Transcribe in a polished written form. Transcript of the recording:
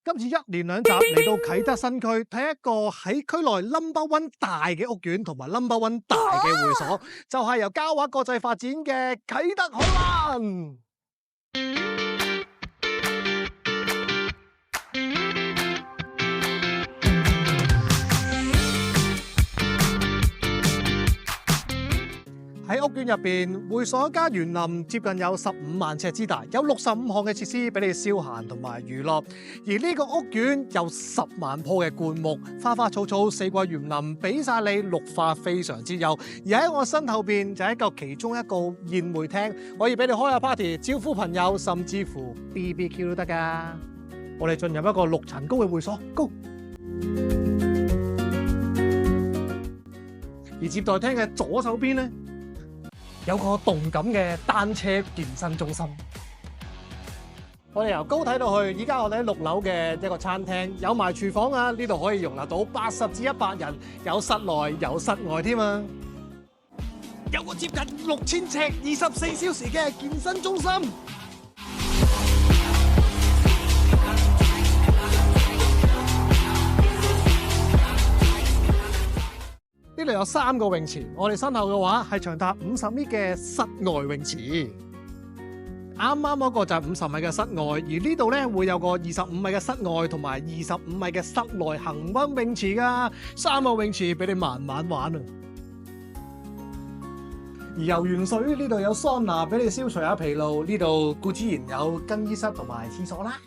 今次一連兩集嚟到啟德新區，睇一個喺區內 No.1 大嘅屋苑同埋 No.1 大嘅會所，就係由嘉華國際發展嘅啟德海灣。喺屋苑入邊，會所加園林接近有15萬尺之大，有65項嘅設施俾你消閒同埋娛樂。而呢個屋苑有10萬棵嘅灌木，花花草草、四季園林，俾晒你綠化，非常之優。而喺我身後邊就係其中一個宴會廳，可以俾你開下 party、招呼朋友，甚至乎 BBQ 都得噶。我哋進入一個6層高嘅會所，Go！而接待廳嘅左手邊咧，有個動感嘅單車健身中心，我哋由高睇到去，依家我哋喺6樓嘅一個餐廳，有埋廚房啊！呢度可以容納到80至100人，有室內有室外添啊！有個接近6000尺、24小時嘅健身中心。呢度有3個泳池，我哋身後嘅話係長達50米嘅室外泳池。啱啱嗰個就係50米嘅室外，而呢度咧會有個25米嘅室外同埋25米嘅室內恆溫泳池噶，3個泳池俾你慢慢玩啊！而游完水呢度有桑拿俾你消除下疲勞，呢度固之然有更衣室同埋廁所啦。